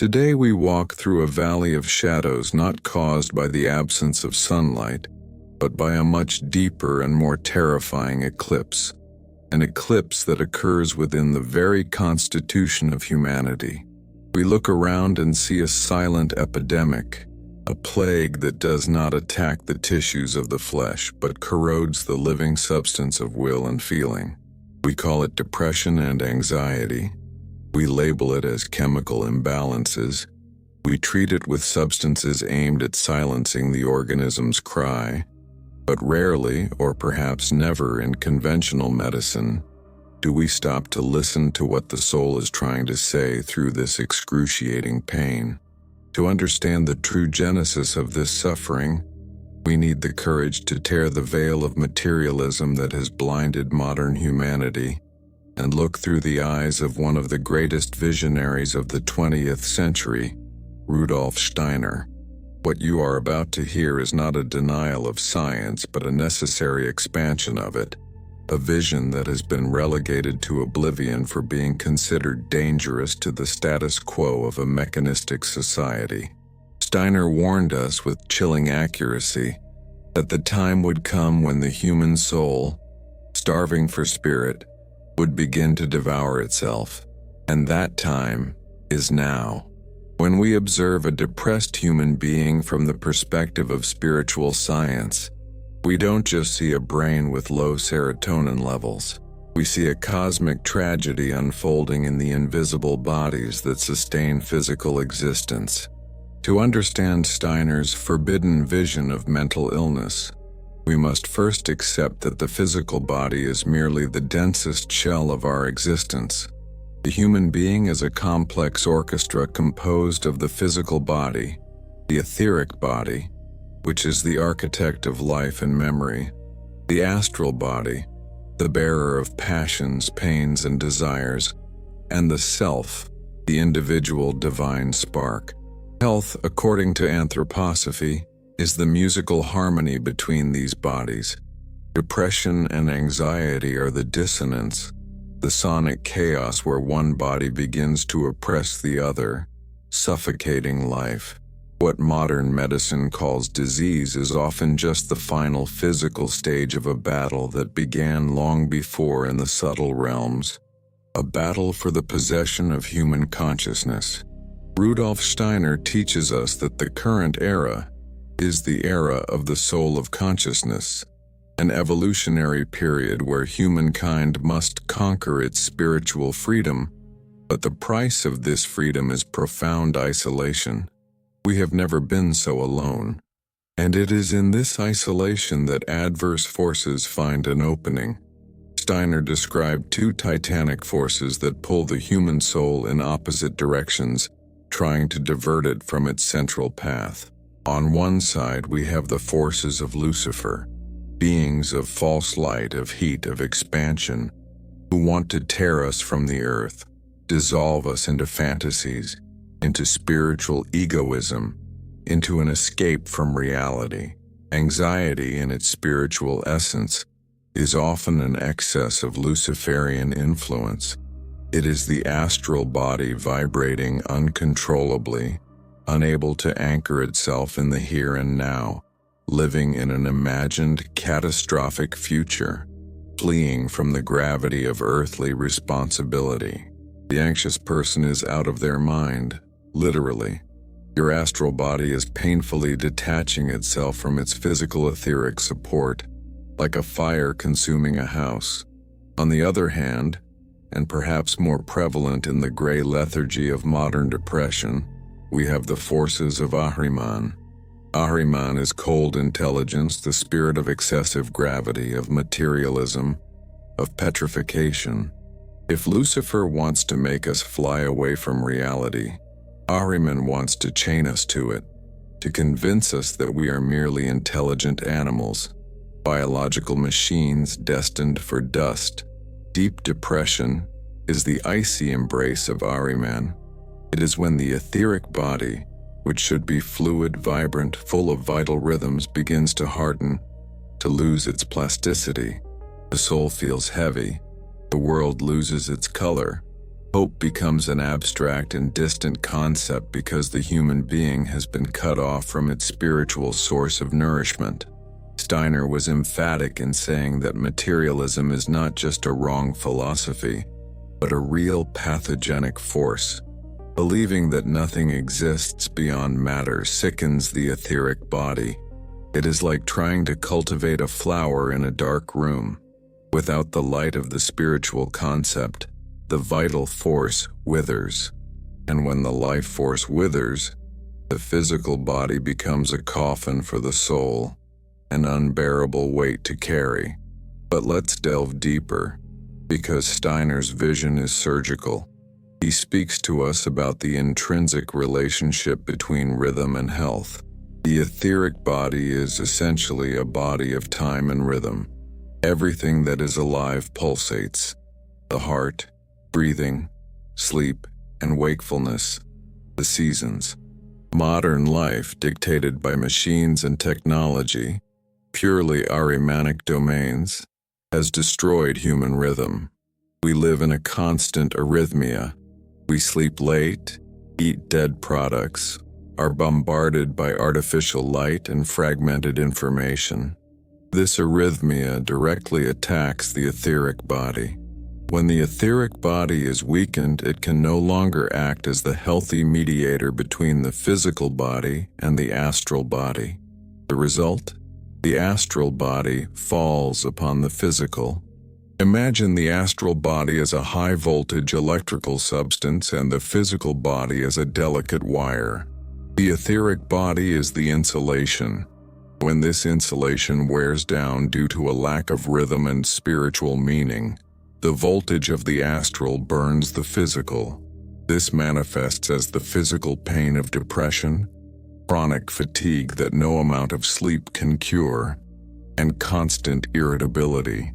Today we walk through a valley of shadows not caused by the absence of sunlight, but by a much deeper and more terrifying eclipse, an eclipse that occurs within the very constitution of humanity. We look around and see a silent epidemic, a plague that does not attack the tissues of the flesh but corrodes the living substance of will and feeling. We call it depression and anxiety. We label it as chemical imbalances. We treat it with substances aimed at silencing the organism's cry. But rarely, or perhaps never in conventional medicine, do we stop to listen to what the soul is trying to say through this excruciating pain. To understand the true genesis of this suffering, we need the courage to tear the veil of materialism that has blinded modern humanity and look through the eyes of one of the greatest visionaries of the 20th century, Rudolf Steiner. What you are about to hear is not a denial of science, but a necessary expansion of it, a vision that has been relegated to oblivion for being considered dangerous to the status quo of a mechanistic society. Steiner warned us with chilling accuracy that the time would come when the human soul, starving for spirit, would begin to devour itself, and that time is now. When we observe a depressed human being from the perspective of spiritual science, we don't just see a brain with low serotonin levels. We see a cosmic tragedy unfolding in the invisible bodies that sustain physical existence. To understand Steiner's forbidden vision of mental illness, we must first accept that the physical body is merely the densest shell of our existence. The human being is a complex orchestra composed of the physical body, the etheric body, which is the architect of life and memory, the astral body, the bearer of passions, pains, and desires, and the self, the individual divine spark. Health, according to Anthroposophy, is the musical harmony between these bodies. Depression and anxiety are the dissonance, the sonic chaos where one body begins to oppress the other, suffocating life. What modern medicine calls disease is often just the final physical stage of a battle that began long before in the subtle realms, a battle for the possession of human consciousness. Rudolf Steiner teaches us that the current era is the era of the soul of consciousness, an evolutionary period where humankind must conquer its spiritual freedom, but the price of this freedom is profound isolation. We have never been so alone, and it is in this isolation that adverse forces find an opening. Steiner described two titanic forces that pull the human soul in opposite directions, trying to divert it from its central path. On one side, we have the forces of Lucifer, beings of false light, of heat, of expansion, who want to tear us from the earth, dissolve us into fantasies, into spiritual egoism, into an escape from reality. Anxiety, in its spiritual essence, is often an excess of Luciferian influence. It is the astral body vibrating uncontrollably, unable to anchor itself in the here and now, living in an imagined catastrophic future, fleeing from the gravity of earthly responsibility. The anxious person is out of their mind, literally. Your astral body is painfully detaching itself from its physical etheric support, like a fire consuming a house. On the other hand, and perhaps more prevalent in the gray lethargy of modern depression, we have the forces of Ahriman. Ahriman is cold intelligence, the spirit of excessive gravity, of materialism, of petrification. If Lucifer wants to make us fly away from reality, Ahriman wants to chain us to it, to convince us that we are merely intelligent animals, biological machines destined for dust. Deep depression is the icy embrace of Ahriman. It is when the etheric body, which should be fluid, vibrant, full of vital rhythms, begins to harden, to lose its plasticity. The soul feels heavy, the world loses its color, Hope becomes an abstract and distant concept because the human being has been cut off from its spiritual source of nourishment. Steiner was emphatic in saying that materialism is not just a wrong philosophy, but a real pathogenic force. Believing that nothing exists beyond matter sickens the etheric body. It is like trying to cultivate a flower in a dark room. Without the light of the spiritual concept, the vital force withers. And when the life force withers, the physical body becomes a coffin for the soul, an unbearable weight to carry. But let's delve deeper, because Steiner's vision is surgical. He speaks to us about the intrinsic relationship between rhythm and health. The etheric body is essentially a body of time and rhythm. Everything that is alive pulsates. The heart, breathing, sleep, and wakefulness, the seasons. Modern life, dictated by machines and technology, purely Ahrimanic domains, has destroyed human rhythm. We live in a constant arrhythmia. We sleep late, eat dead products, are bombarded by artificial light and fragmented information. This arrhythmia directly attacks the etheric body. When the etheric body is weakened, it can no longer act as the healthy mediator between the physical body and the astral body. The result? The astral body falls upon the physical. Imagine the astral body as a high-voltage electrical substance and the physical body as a delicate wire. The etheric body is the insulation. When this insulation wears down due to a lack of rhythm and spiritual meaning, the voltage of the astral burns the physical. This manifests as the physical pain of depression, chronic fatigue that no amount of sleep can cure, and constant irritability.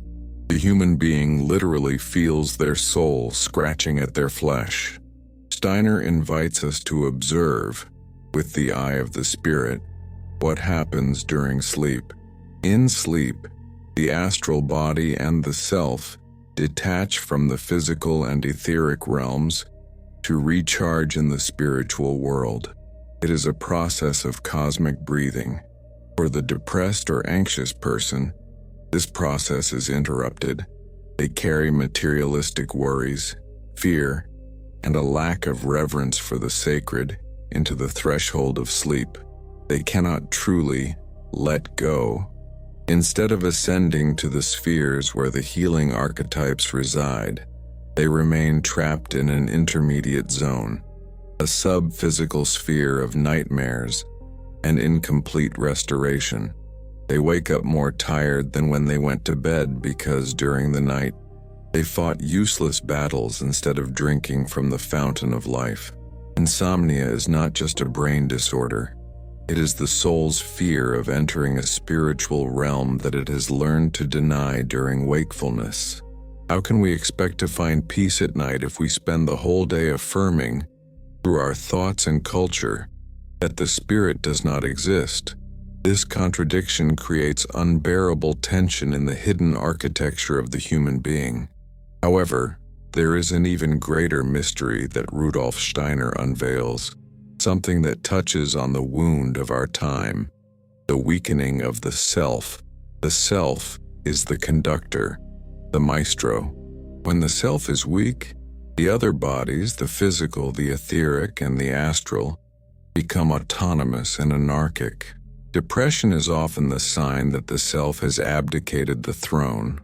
The human being literally feels their soul scratching at their flesh. Steiner invites us to observe, with the eye of the spirit, what happens during sleep. In sleep, the astral body and the self detach from the physical and etheric realms to recharge in the spiritual world. It is a process of cosmic breathing. For the depressed or anxious person, this process is interrupted. They carry materialistic worries, fear, and a lack of reverence for the sacred into the threshold of sleep. They cannot truly let go. Instead of ascending to the spheres where the healing archetypes reside, they remain trapped in an intermediate zone, a sub-physical sphere of nightmares and incomplete restoration. They wake up more tired than when they went to bed because during the night, they fought useless battles instead of drinking from the fountain of life. Insomnia is not just a brain disorder. It is the soul's fear of entering a spiritual realm that it has learned to deny during wakefulness. How can we expect to find peace at night if we spend the whole day affirming, through our thoughts and culture, that the spirit does not exist? This contradiction creates unbearable tension in the hidden architecture of the human being. However, there is an even greater mystery that Rudolf Steiner unveils, something that touches on the wound of our time, the weakening of the self. The self is the conductor, the maestro. When the self is weak, the other bodies, the physical, the etheric, and the astral, become autonomous and anarchic. Depression is often the sign that the self has abdicated the throne.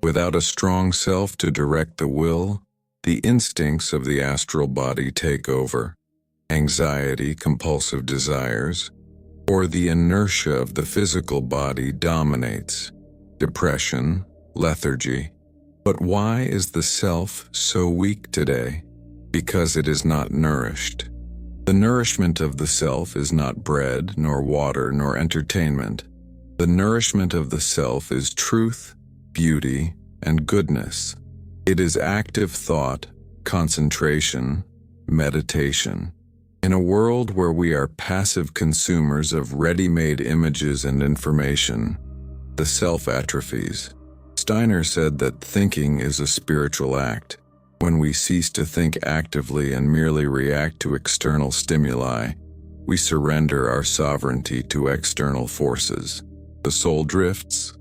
Without a strong self to direct the will, the instincts of the astral body take over. Anxiety, compulsive desires, or the inertia of the physical body dominates. Depression, lethargy. But why is the self so weak today? Because it is not nourished. The nourishment of the self is not bread, nor water, nor entertainment. The nourishment of the self is truth, beauty, and goodness. It is active thought, concentration, meditation. In a world where we are passive consumers of ready-made images and information, the self atrophies. Steiner said that thinking is a spiritual act. When we cease to think actively and merely react to external stimuli, we surrender our sovereignty to external forces. The soul drifts,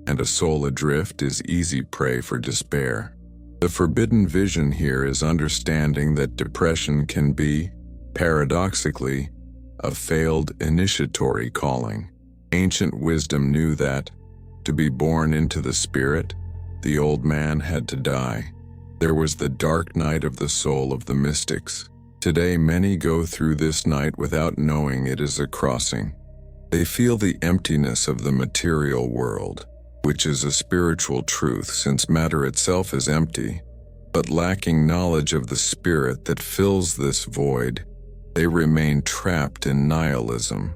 and a soul adrift is easy prey for despair. The forbidden vision here is understanding that depression can be, paradoxically, a failed initiatory calling. Ancient wisdom knew that, to be born into the spirit, the old man had to die. There was the dark night of the soul of the mystics. Today many go through this night without knowing it is a crossing. They feel the emptiness of the material world, which is a spiritual truth since matter itself is empty, but lacking knowledge of the spirit that fills this void, they remain trapped in nihilism.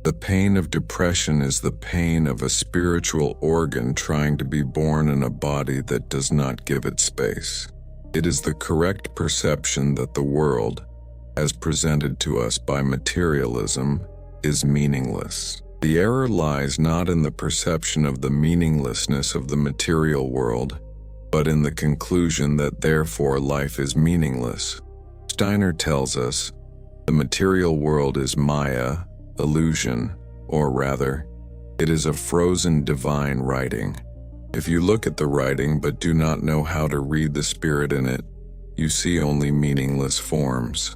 The pain of depression is the pain of a spiritual organ trying to be born in a body that does not give it space. It is the correct perception that the world, as presented to us by materialism, is meaningless. The error lies not in the perception of the meaninglessness of the material world, but in the conclusion that therefore life is meaningless. Steiner tells us, the material world is Maya, illusion, or rather, it is a frozen divine writing. If you look at the writing but do not know how to read the spirit in it, you see only meaningless forms.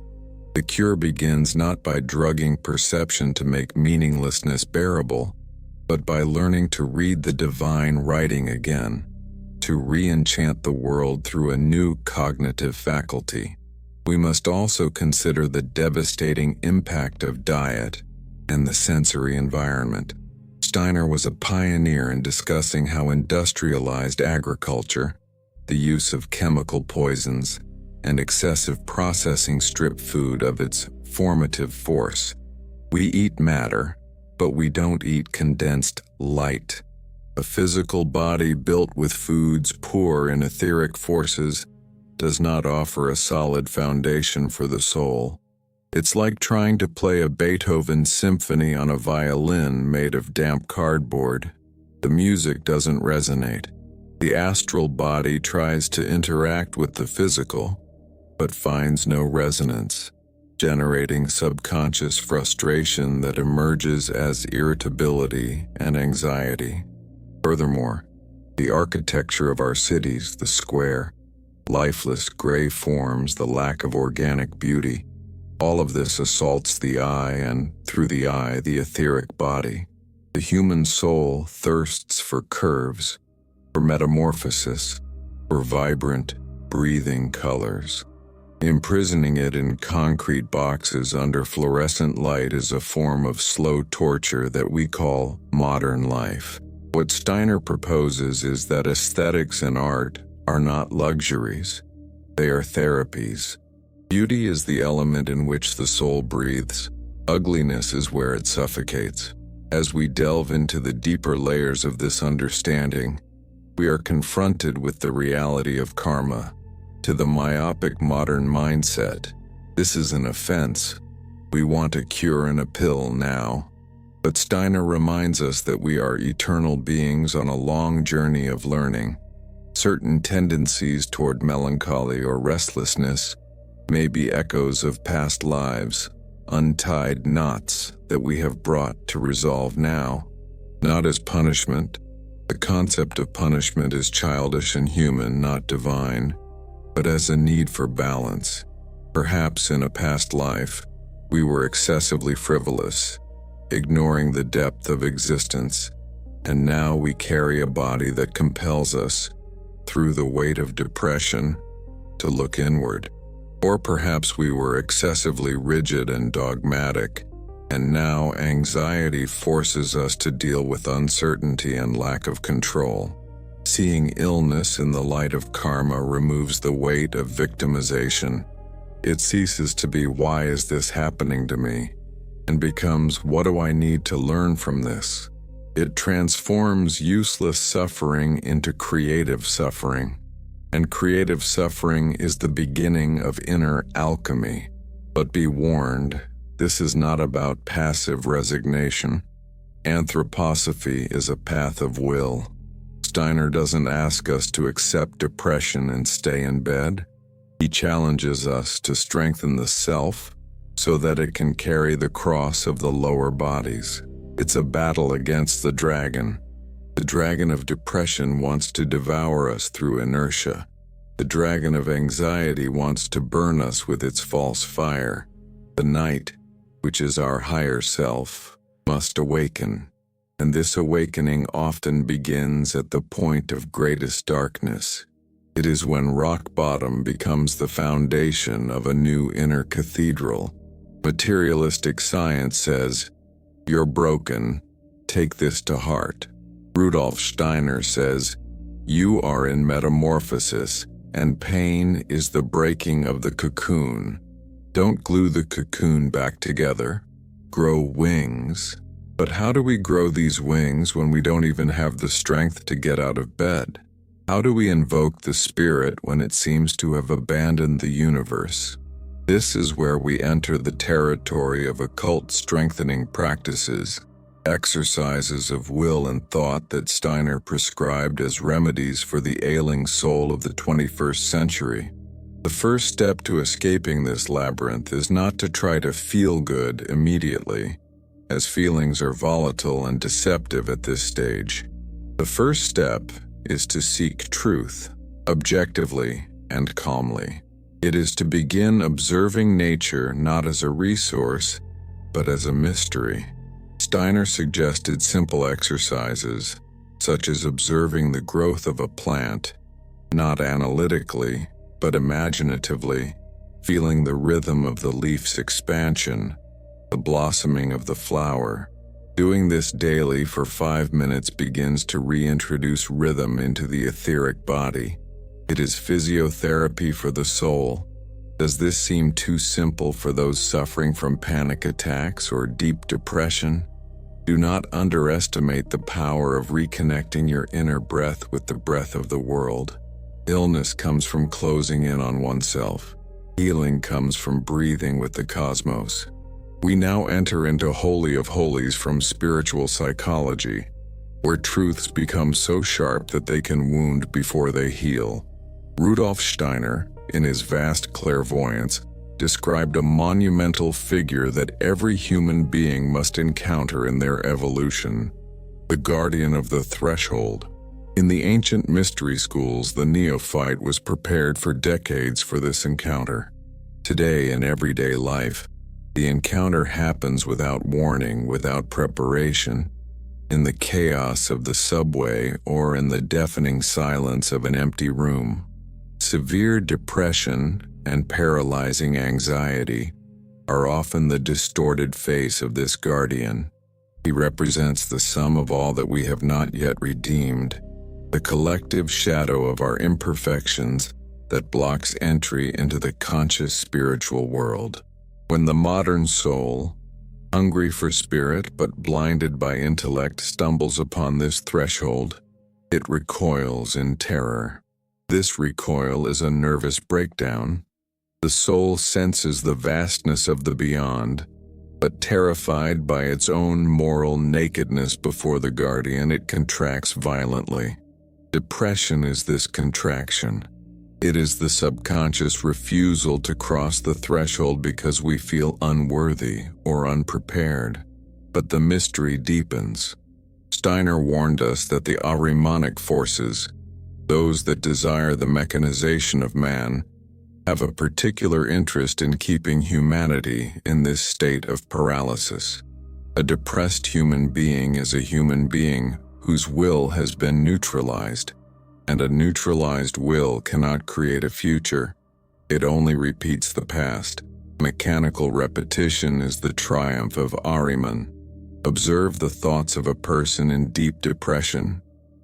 The cure begins not by drugging perception to make meaninglessness bearable, but by learning to read the divine writing again, to re-enchant the world through a new cognitive faculty. We must also consider the devastating impact of diet and the sensory environment. Steiner was a pioneer in discussing how industrialized agriculture, the use of chemical poisons, and excessive processing strip food of its formative force. We eat matter, but we don't eat condensed light. A physical body built with foods poor in etheric forces does not offer a solid foundation for the soul. It's like trying to play a Beethoven symphony on a violin made of damp cardboard. The music doesn't resonate. The astral body tries to interact with the physical, but finds no resonance, generating subconscious frustration that emerges as irritability and anxiety. Furthermore, the architecture of our cities, the square, lifeless gray forms, the lack of organic beauty, all of this assaults the eye and, through the eye, the etheric body. The human soul thirsts for curves, for metamorphosis, for vibrant, breathing colors. Imprisoning it in concrete boxes under fluorescent light is a form of slow torture that we call modern life. What Steiner proposes is that aesthetics and art are not luxuries. They are therapies. Beauty is the element in which the soul breathes. Ugliness is where it suffocates. As we delve into the deeper layers of this understanding, we are confronted with the reality of karma. To the myopic modern mindset, this is an offense. We want a cure and a pill now. But Steiner reminds us that we are eternal beings on a long journey of learning. Certain tendencies toward melancholy or restlessness may be echoes of past lives, untied knots that we have brought to resolve now. Not as punishment. The concept of punishment is childish and human, not divine, but as a need for balance. Perhaps in a past life, we were excessively frivolous, ignoring the depth of existence, and now we carry a body that compels us, through the weight of depression, to look inward. Or perhaps we were excessively rigid and dogmatic, and now anxiety forces us to deal with uncertainty and lack of control. Seeing illness in the light of karma removes the weight of victimization. It ceases to be, why is this happening to me? And becomes, what do I need to learn from this? It transforms useless suffering into creative suffering. And creative suffering is the beginning of inner alchemy. But be warned, this is not about passive resignation. Anthroposophy is a path of will. Steiner doesn't ask us to accept depression and stay in bed. He challenges us to strengthen the self so that it can carry the cross of the lower bodies. It's a battle against the dragon. The dragon of depression wants to devour us through inertia. The dragon of anxiety wants to burn us with its false fire. The night, which is our higher self, must awaken, and this awakening often begins at the point of greatest darkness. It is when rock bottom becomes the foundation of a new inner cathedral. Materialistic science says, "You're broken, take this to heart." Rudolf Steiner says, "You are in metamorphosis, and pain is the breaking of the cocoon." Don't glue the cocoon back together. Grow wings. But how do we grow these wings when we don't even have the strength to get out of bed? How do we invoke the spirit when it seems to have abandoned the universe? This is where we enter the territory of occult strengthening practices, exercises of will and thought that Steiner prescribed as remedies for the ailing soul of the 21st century. The first step to escaping this labyrinth is not to try to feel good immediately, as feelings are volatile and deceptive at this stage. The first step is to seek truth, objectively and calmly. It is to begin observing nature not as a resource, but as a mystery. Steiner suggested simple exercises, such as observing the growth of a plant, not analytically, but imaginatively, feeling the rhythm of the leaf's expansion, the blossoming of the flower. Doing this daily for 5 minutes begins to reintroduce rhythm into the etheric body. It is physiotherapy for the soul. Does this seem too simple for those suffering from panic attacks or deep depression? Do not underestimate the power of reconnecting your inner breath with the breath of the world. Illness comes from closing in on oneself. Healing comes from breathing with the cosmos. We now enter into Holy of Holies from spiritual psychology, where truths become so sharp that they can wound before they heal. Rudolf Steiner, in his vast clairvoyance, described a monumental figure that every human being must encounter in their evolution, the guardian of the threshold. In the ancient mystery schools, the neophyte was prepared for decades for this encounter. Today, in everyday life, the encounter happens without warning, without preparation, in the chaos of the subway or in the deafening silence of an empty room. Severe depression and paralyzing anxiety are often the distorted face of this guardian. He represents the sum of all that we have not yet redeemed, the collective shadow of our imperfections that blocks entry into the conscious spiritual world. When the modern soul, hungry for spirit but blinded by intellect, stumbles upon this threshold, it recoils in terror. This recoil is a nervous breakdown. The soul senses the vastness of the beyond, but terrified by its own moral nakedness before the guardian, it contracts violently. Depression is this contraction. It is the subconscious refusal to cross the threshold because we feel unworthy or unprepared. But the mystery deepens. Steiner warned us that the Ahrimanic forces, those that desire the mechanization of man, have a particular interest in keeping humanity in this state of paralysis. A depressed human being is a human being whose will has been neutralized, and a neutralized will cannot create a future. It only repeats the past. Mechanical repetition is the triumph of Ahriman. Observe the thoughts of a person in deep depression.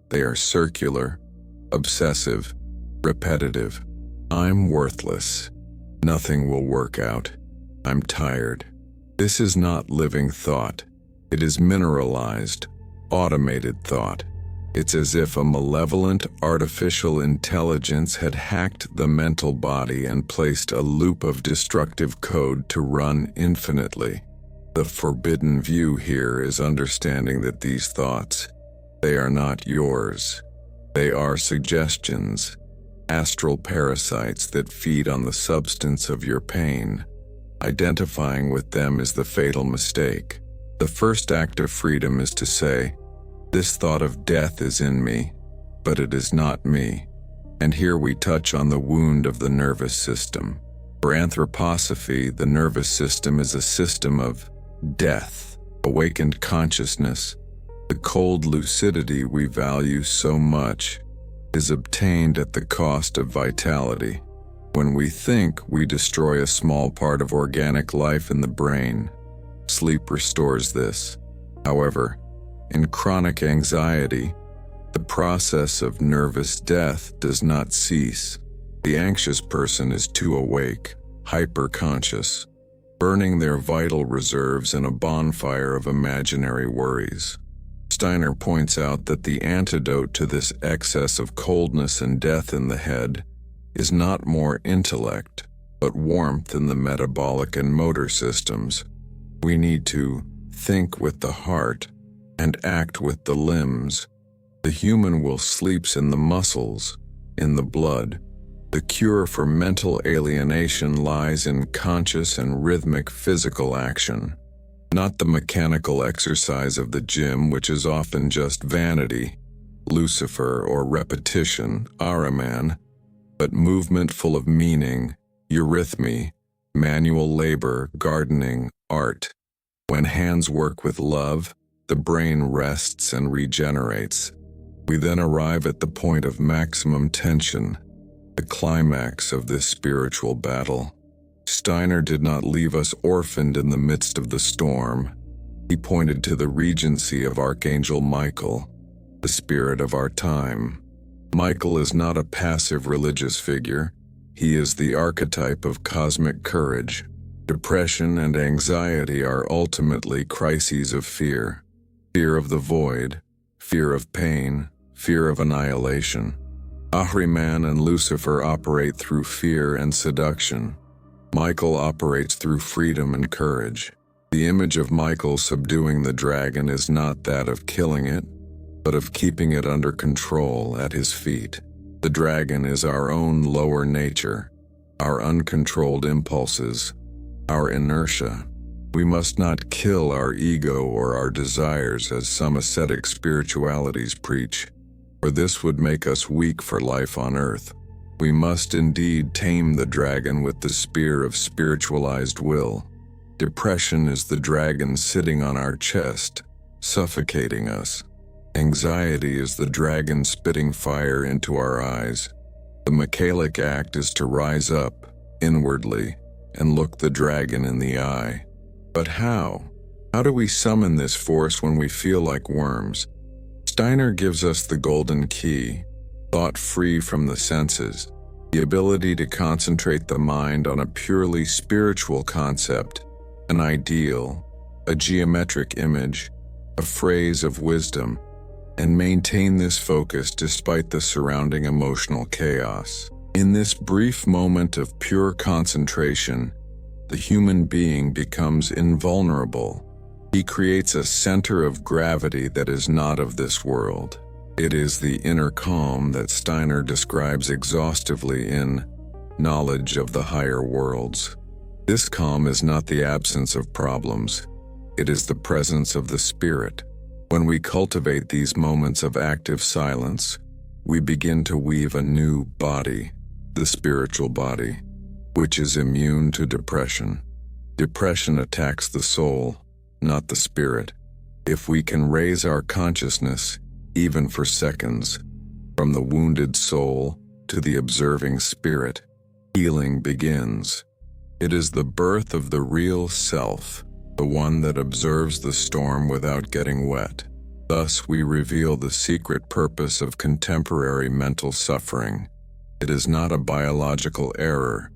They are circular, obsessive, repetitive. I'm worthless. Nothing will work out. I'm tired. This is not living thought. It is mineralized, automated thought. It's as if a malevolent artificial intelligence had hacked the mental body and placed a loop of destructive code to run infinitely. The forbidden view here is understanding that these thoughts, they are not yours. They are suggestions. astral parasites that feed on the substance of your pain. Identifying with them is the fatal mistake. The first act of freedom is to say, "This thought of death is in me, but it is not me." And here we touch on the wound of the nervous system. For Anthroposophy, the nervous system is a system of death, awakened consciousness. The cold lucidity we value so much is obtained at the cost of vitality. When we think, we destroy a small part of organic life in the brain. Sleep restores this. However, in chronic anxiety, the process of nervous death does not cease. The anxious person is too awake, hyper-conscious, burning their vital reserves in a bonfire of imaginary worries. Steiner points out that the antidote to this excess of coldness and death in the head is not more intellect, but warmth in the metabolic and motor systems. We need to think with the heart and act with the limbs. The human will sleeps in the muscles, in the blood. The cure for mental alienation lies in conscious and rhythmic physical action, not the mechanical exercise of the gym, which is often just vanity, Lucifer, or repetition, Ahriman, but movement full of meaning, eurythmy, manual labor, gardening, art. When hands work with love, the brain rests and regenerates. We then arrive at the point of maximum tension, the climax of this spiritual battle. Steiner did not leave us orphaned in the midst of the storm. He pointed to the regency of Archangel Michael, the spirit of our time. Michael is not a passive religious figure. He is the archetype of cosmic courage. Depression and anxiety are ultimately crises of fear. Fear of the void, fear of pain, fear of annihilation. Ahriman and Lucifer operate through fear and seduction. Michael operates through freedom and courage. The image of Michael subduing the dragon is not that of killing it, but of keeping it under control at his feet. The dragon is our own lower nature, our uncontrolled impulses, our inertia. We must not kill our ego or our desires as some ascetic spiritualities preach, for this would make us weak for life on earth. We must indeed tame the dragon with the spear of spiritualized will. Depression is the dragon sitting on our chest, suffocating us. Anxiety is the dragon spitting fire into our eyes. The Michaelic act is to rise up, inwardly, and look the dragon in the eye. But how? How do we summon this force when we feel like worms? Steiner gives us the golden key, thought free from the senses, the ability to concentrate the mind on a purely spiritual concept, an ideal, a geometric image, a phrase of wisdom, and maintain this focus despite the surrounding emotional chaos. In this brief moment of pure concentration, the human being becomes invulnerable. He creates a center of gravity that is not of this world. It is the inner calm that Steiner describes exhaustively in Knowledge of the Higher Worlds. This calm is not the absence of problems. It is the presence of the spirit. When we cultivate these moments of active silence, we begin to weave a new body, the spiritual body, which is immune to depression. Depression attacks the soul, not the spirit. If we can raise our consciousness, even for seconds, from the wounded soul to the observing spirit, healing begins. It is the birth of the real self, the one that observes the storm without getting wet. Thus, we reveal the secret purpose of contemporary mental suffering. It is not a biological error.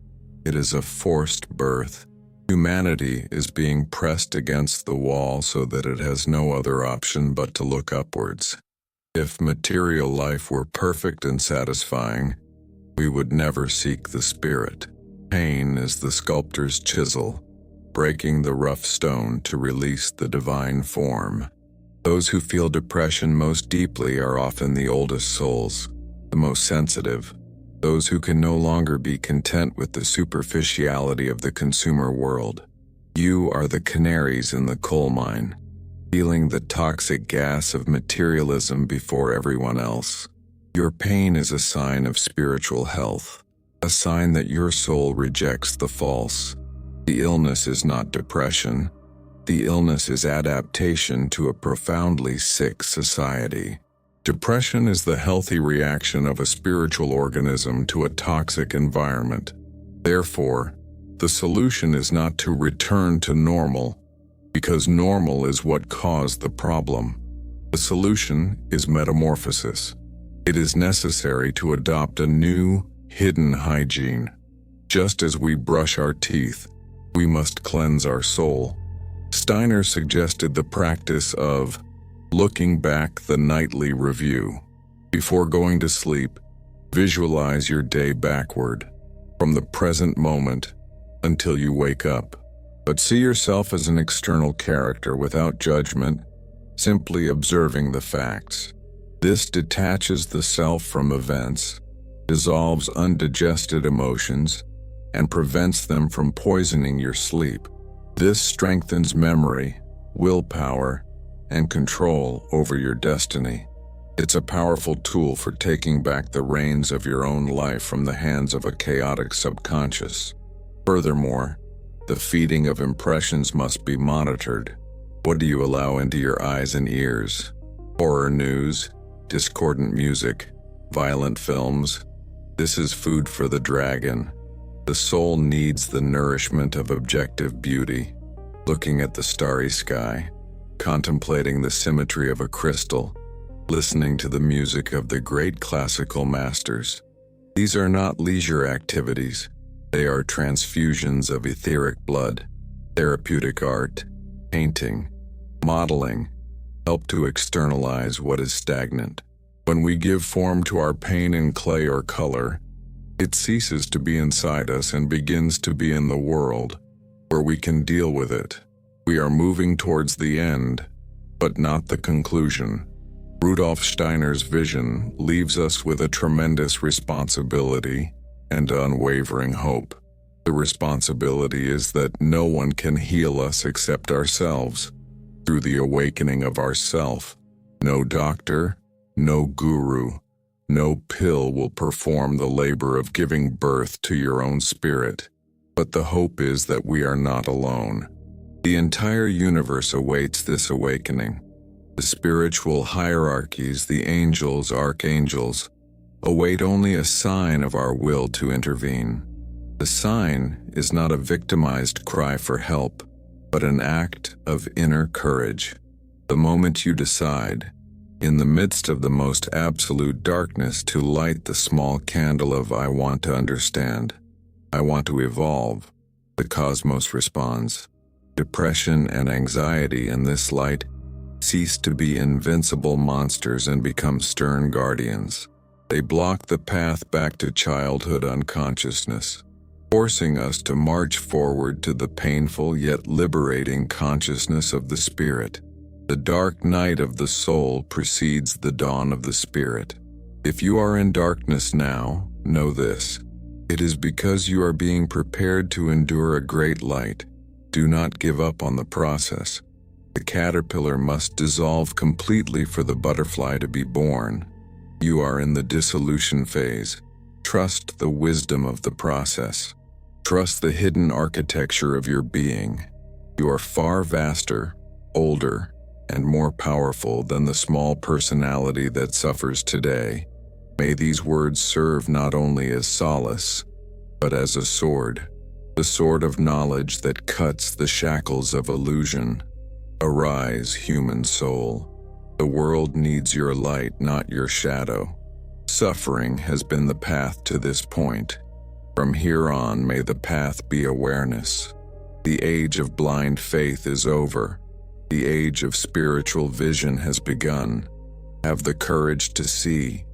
It is a forced birth. Humanity is being pressed against the wall so that it has no other option but to look upwards. If material life were perfect and satisfying, we would never seek the spirit. Pain is the sculptor's chisel, breaking the rough stone to release the divine form. Those who feel depression most deeply are often the oldest souls, the most sensitive, those who can no longer be content with the superficiality of the consumer world. You are the canaries in the coal mine, feeling the toxic gas of materialism before everyone else. Your pain is a sign of spiritual health, a sign that your soul rejects the false. The illness is not depression. The illness is adaptation to a profoundly sick society. Depression is the healthy reaction of a spiritual organism to a toxic environment. Therefore, the solution is not to return to normal, because normal is what caused the problem. The solution is metamorphosis. It is necessary to adopt a new, hidden hygiene. Just as we brush our teeth, we must cleanse our soul. Steiner suggested the practice of looking back, the nightly review. Before going to sleep, visualize your day backward, from the present moment until you wake up. But see yourself as an external character without judgment, simply observing the facts. This detaches the self from events, dissolves undigested emotions, and prevents them from poisoning your sleep. This strengthens memory, willpower, and control over your destiny. It's a powerful tool for taking back the reins of your own life from the hands of a chaotic subconscious. Furthermore, the feeding of impressions must be monitored. What do you allow into your eyes and ears? Horror news, discordant music, violent films. This is food for the dragon. The soul needs the nourishment of objective beauty, looking at the starry sky, contemplating the symmetry of a crystal, listening to the music of the great classical masters. These are not leisure activities. They are transfusions of etheric blood. Therapeutic art, painting, modeling, help to externalize what is stagnant. When we give form to our pain in clay or color, it ceases to be inside us and begins to be in the world, where we can deal with it. We are moving towards the end, but not the conclusion. Rudolf Steiner's vision leaves us with a tremendous responsibility and unwavering hope. The responsibility is that no one can heal us except ourselves. Through the awakening of ourself, no doctor, no guru, no pill will perform the labor of giving birth to your own spirit. But the hope is that we are not alone. The entire universe awaits this awakening. The spiritual hierarchies, the angels, archangels, await only a sign of our will to intervene. The sign is not a victimized cry for help, but an act of inner courage. The moment you decide, in the midst of the most absolute darkness, to light the small candle of I want to understand, I want to evolve, the cosmos responds. Depression and anxiety in this light cease to be invincible monsters and become stern guardians. They block the path back to childhood unconsciousness, forcing us to march forward to the painful yet liberating consciousness of the spirit. The dark night of the soul precedes the dawn of the spirit. If you are in darkness now, know this. It is because you are being prepared to endure a great light. Do not give up on the process. The caterpillar must dissolve completely for the butterfly to be born. You are in the dissolution phase. Trust the wisdom of the process. Trust the hidden architecture of your being. You are far vaster, older, and more powerful than the small personality that suffers today. May these words serve not only as solace, but as a sword, the sword of knowledge that cuts the shackles of illusion. Arise, human soul. The world needs your light, not your shadow. Suffering has been the path to this point. From here on, may the path be awareness. The age of blind faith is over. The age of spiritual vision has begun. Have the courage to see.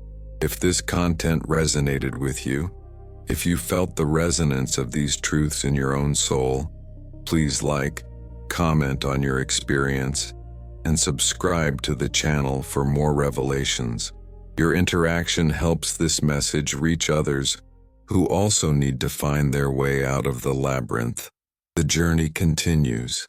If this content resonated with you, if you felt the resonance of these truths in your own soul, please like, comment on your experience, and subscribe to the channel for more revelations. Your interaction helps this message reach others who also need to find their way out of the labyrinth. The journey continues.